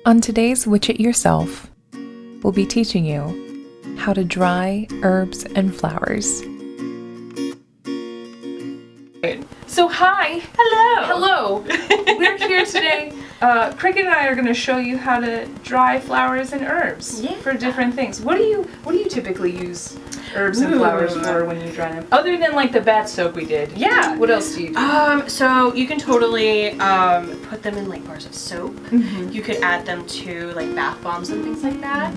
On today's Witch It Yourself, we'll be teaching you how to dry herbs and flowers. So hi! Hello! Hello! We're here today. Cricket and I are going to show you how to dry flowers and herbs for different things. What do you typically use herbs and flowers for when you dry them? Other than like the bath soak we did. Yeah. What else do you do? So you can totally put them in like bars of soap. Mm-hmm. You could add them to like bath bombs and things like that.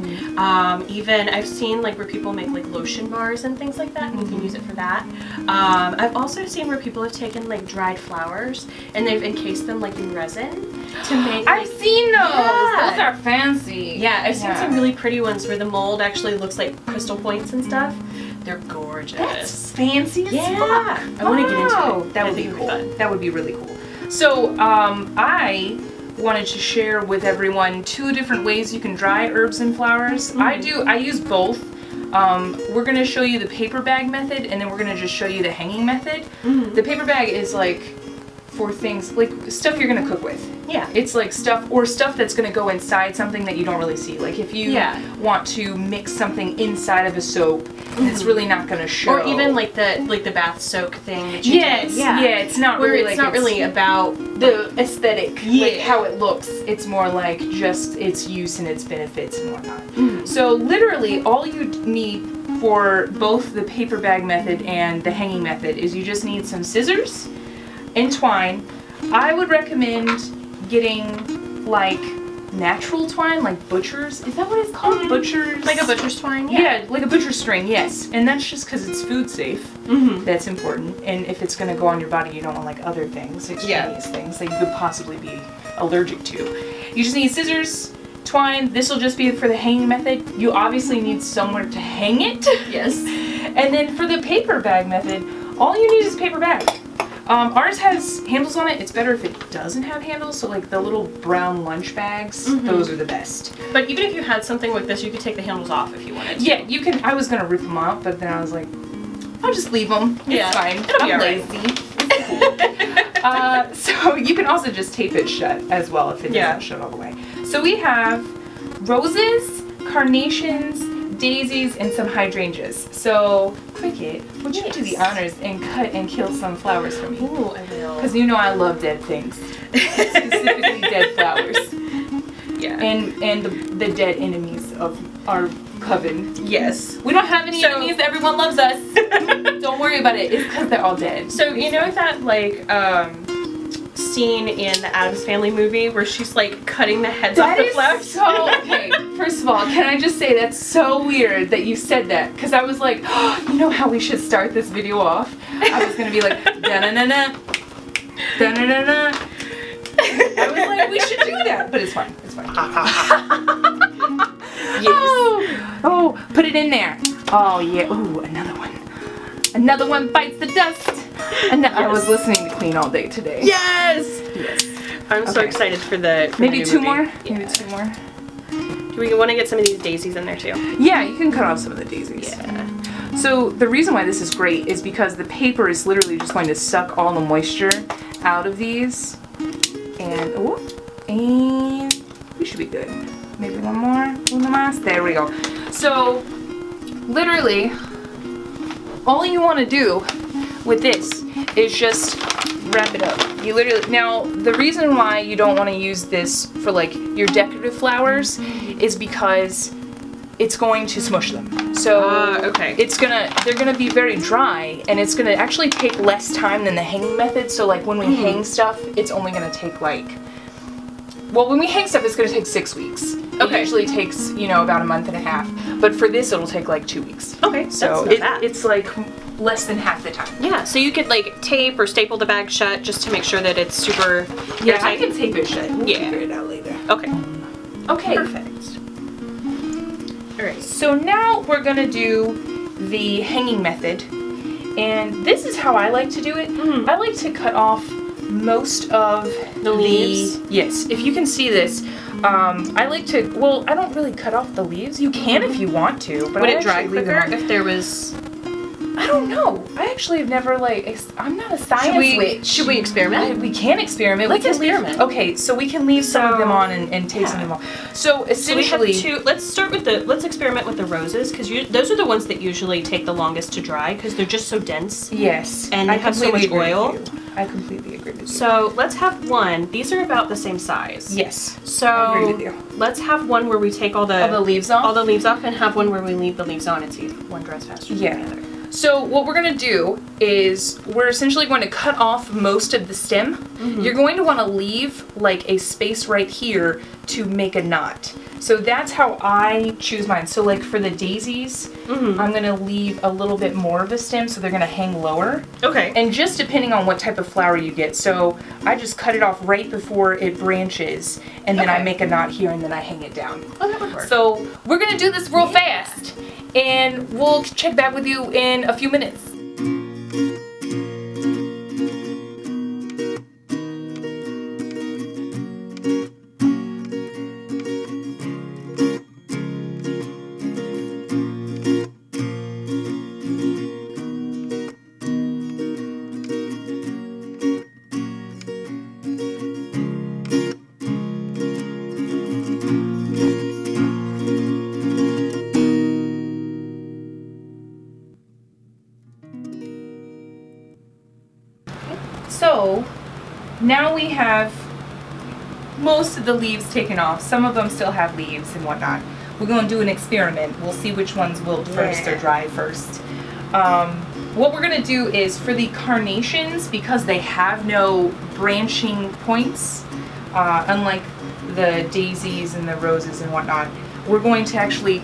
Even I've seen like where people make like lotion bars and things like that, and you can use it for that. I've also seen where people have taken like dried flowers and they've encased them like in resin to make. I've seen those! Yeah. Those are fancy. Yeah, I've seen some really pretty ones where the mold actually looks like crystal points and stuff. They're gorgeous. That's fancy as Yeah. fuck. I want to get into it. That would be cool. That would be really cool. So, I wanted to share with everyone 2 different ways you can dry herbs and flowers. I use both. We're going to show you the paper bag method, and then we're going to just show you the hanging method. The paper bag is like for things, like stuff you're going to cook with. Yeah. It's like stuff that's going to go inside something that you don't really see. Like if you want to mix something inside of a soap, it's really not going to show. Or even like the bath soak thing that you did. Yeah, it's not Where really it's not really about the aesthetic, like how it looks. It's more like just its use and its benefits and whatnot. So literally all you need for both the paper bag method and the hanging method is you just need some scissors and twine. I would recommend getting like natural twine, like butcher's. Is that what it's called? Butcher's? like a butcher's twine. Yeah, like a butcher's string, yes. And that's just because it's food safe. That's important. And if it's going to go on your body, you don't want like other things, extraneous things that you could possibly be allergic to. You just need scissors, twine. This will just be for the hanging method. You obviously need somewhere to hang it. Yes. And then for the paper bag method, all you need is a paper bag. Ours has handles on it. It's better if it doesn't have handles. So like the little brown lunch bags, those are the best. But even if you had something like this, you could take the handles off if you wanted to. Yeah, you can. I was gonna rip them out, but then I was like, I'll just leave them. It's fine. I'm lazy. So you can also just tape it shut as well if it doesn't shut all the way. So we have roses, carnations, daisies, and some hydrangeas. So, Cricket, would you do the honors and cut and kill some flowers for me? Ooh, I will. Because you know I love dead things. Specifically dead flowers. Yeah. And the dead enemies of our coven. Yes. We don't have any enemies. Everyone loves us. Don't worry about it. It's because they're all dead. So you know that like scene in the Addams Family movie where she's like cutting the heads off the flowers? So okay. First of all, can I just say that's so weird that you said that? Because I was like, oh, you know how we should start this video off? I was gonna be like, da na na na, da na na na. I was like, we should do that, but it's fine. It's fine. Yes. Oh, put it in there. Oh yeah. Ooh, another one. Another one bites the dust. And I was listening to Clean all day today. Yes. I'm so excited for the maybe the 2 movie. more. Yeah. Maybe 2 more. Do we want to get some of these daisies in there too? Yeah, you can cut off some of the daisies. Yeah. So the reason why this is great is because the paper is literally just going to suck all the moisture out of these. And we should be good. Maybe one more. Uno más. There we go. So literally, all you want to do with this is just wrap it up. You literally, now the reason why you don't want to use this for like your decorative flowers is because it's going to smush them. So they're gonna be very dry, and it's gonna actually take less time than the hanging method. So like when we hang stuff, it's only gonna take like, well, when we hang stuff, it's gonna take 6 weeks. It usually takes, about a month and a half. But for this, it'll take like 2 weeks. Okay, so that's not bad. It's like less than half the time. Yeah, so you could like tape or staple the bag shut just to make sure that it's super. Yeah, I can tape it shut. We'll figure it out later. Okay. Okay. Perfect. Alright. So now we're gonna do the hanging method. And this is how I like to do it. I like to cut off most of the leaves. Yes, if you can see this, I like to, well, I don't really cut off the leaves. You can if you want to, but would I it dry actually leave quicker them on. if there was I don't know. I actually have never I'm not a science witch. Should we experiment? We can experiment. Let's we can experiment. Okay, so we can leave some of them on and take some of them off. So essentially, let's start with let's experiment with the roses, because those are the ones that usually take the longest to dry because they're just so dense. yes, And they have so much oil. I completely agree with you. So let's have one. These are about the same size. Yes, So I agree with you. let's have one where we take all the leaves off. all the leaves off, and have one where we leave the leaves on and see if one dries faster than the other. So what we're going to do is we're essentially going to cut off most of the stem. You're going to want to leave like a space right here to make a knot. So that's how I choose mine. So like for the daisies, I'm going to leave a little bit more of a stem so they're going to hang lower. Okay. And just depending on what type of flower you get. So I just cut it off right before it branches, and then I make a knot here and then I hang it down. Oh, that would work. So we're going to do this real fast, and we'll check back with you in a few minutes. So now we have most of the leaves taken off. Some of them still have leaves and whatnot. We're going to do an experiment. We'll see which ones wilt first or dry first. What we're going to do is for the carnations, because they have no branching points, unlike the daisies and the roses and whatnot, we're going to actually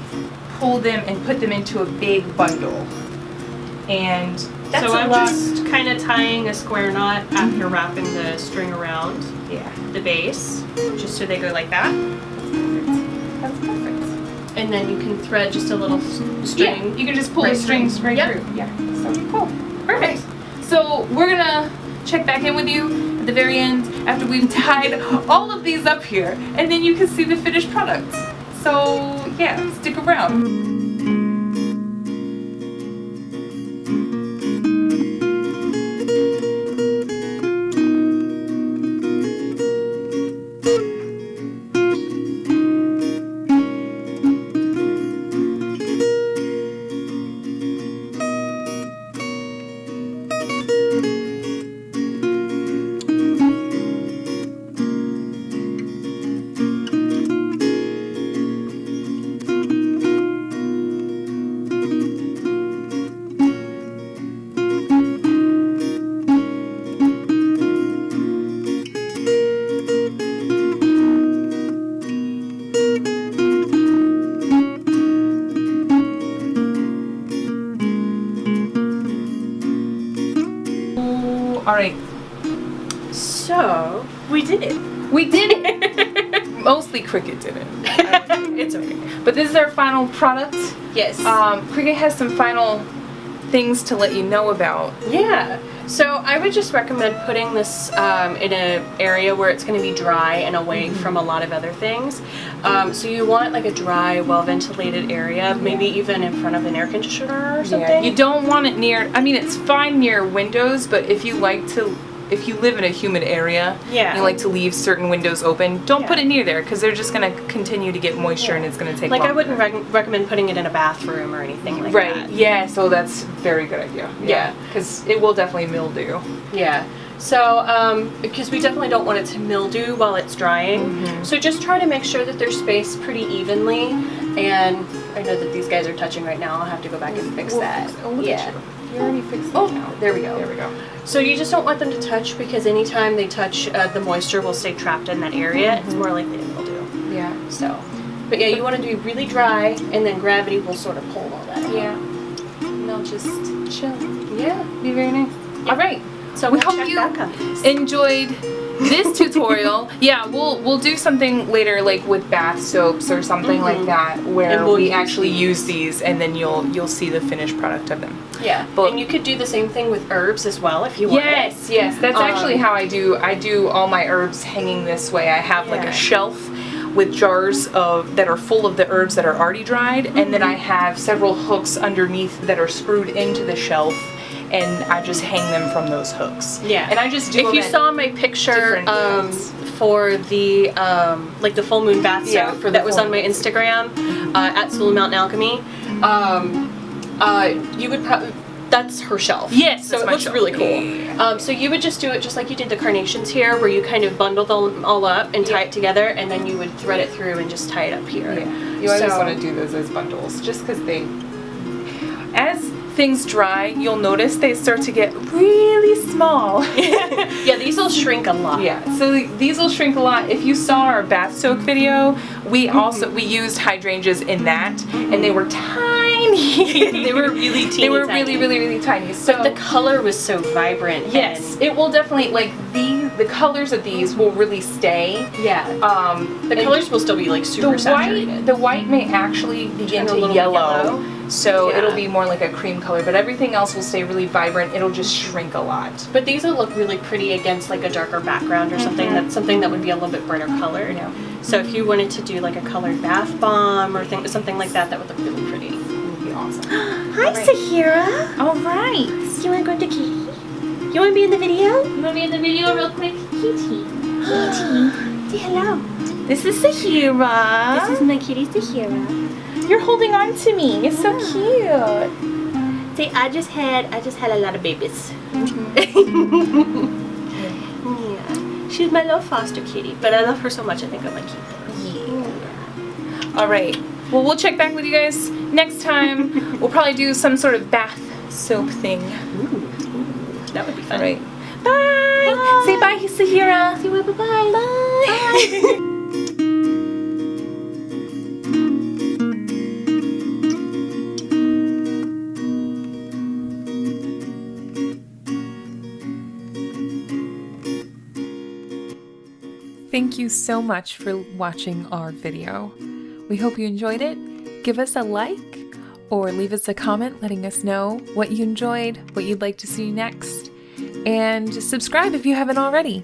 pull them and put them into a big bundle. And that's so a I'm lot. just kind of tying a square knot after wrapping the string around the base, just so they go like that. That's perfect. And then you can thread just a little string. Yeah, you can just pull the strings right through. Yeah, so cool. Perfect. So we're gonna check back in with you at the very end after we've tied all of these up here, and then you can see the finished product. So yeah, stick around. All right, So we did it. we did it. Mostly Cricket did it. It's okay. But this is our final product. Yes. Cricket has some final things to let you know about. Yeah. So I would just recommend putting this in an area where it's going to be dry and away from a lot of other things. So you want like a dry, well-ventilated area, maybe even in front of an air conditioner or something. Yeah, you don't want it near, I mean, it's fine near windows, but if you live in a humid area, Yeah. you like to leave certain windows open, don't Yeah. put it near there, because they're just going to continue to get moisture and it's going to take Like longer. I wouldn't recommend putting it in a bathroom or anything like Right, that. yeah, so that's a very good idea. Yeah. Because it will definitely mildew. Yeah. So, because we definitely don't want it to mildew while it's drying. So just try to make sure that they're spaced pretty evenly. And I know that these guys are touching right now. I'll have to go back and fix that. Yeah. You already fixed it. Oh, now. there we go. There we go. So you just don't want them to touch, because anytime they touch, the moisture will stay trapped in that area. It's more likely to mildew. Yeah. So, but yeah, you want to do really dry, and then gravity will sort of pull all that out. Yeah. And they'll just chill. Yeah. Be very nice. All right. So We we'll hope check you back on these. enjoyed this tutorial. Yeah, we'll do something later, like with bath soaps or something like that, where And we'll we use actually these. use these, and then you'll see the finished product of them. Yeah. But- And you could do the same thing with herbs as well if you want. Yes, that's actually how I do all my herbs hanging this way. I have like Yeah. a shelf with jars that are full of the herbs that are already dried, and then I have several hooks underneath that are screwed into the shelf, and I just hang them from those hooks. Yeah. And I just do If them you at saw my picture different events. for the like the full moon bath soap Yeah, for the that was full on my Instagram at Soul Mountain Alchemy, you would probably, that's her shelf. Yes, so that's it my looks shelf. really cool. Yeah. So you would just do it just like you did the carnations here, where you kind of bundle them all up and tie it together, and then you would thread it through and just tie it up here. Yeah. You always want to do those as bundles, just because as things dry, you'll notice they start to get really small. Yeah, these will shrink a lot. Yeah, so these will shrink a lot. If you saw our bath soak video, we used hydrangeas in that, and they were tiny. They were really teeny. They were tiny. really tiny. So The color was so vibrant. yes, it will definitely, like, the colors of these will really stay. Yeah. The and colors will still be like super saturated. the white may actually begin Turn a to little yellow. So Yeah. it'll be more like a cream color, but everything else will stay really vibrant. It'll just shrink a lot. But these will look really pretty against like a darker background or something that would be a little bit brighter colored. Yeah. So if you wanted to do like a colored bath bomb or something like that, that would look really pretty. It would be awesome. Hi, All right. Sahira. All right. You want to go to Kitty? You want to be in the video? You want to be in the video real quick? Kitty. Say hello. This is Sahira. This is my kitty, Sahira. You're holding on to me. It's so cute. Say, I just had a lot of babies. Yeah. She's my little foster kitty, but I love her so much I think I might keep her. Yeah. All right. Well, we'll check back with you guys next time. We'll probably do some sort of bath soap thing. That would be fun. All right. Bye. Say bye, Sahira. Say bye-bye. Bye. Thank you so much for watching our video. We hope you enjoyed it. Give us a like or leave us a comment letting us know what you enjoyed, what you'd like to see next, and subscribe if you haven't already.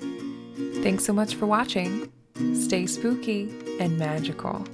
Thanks so much for watching. Stay spooky and magical.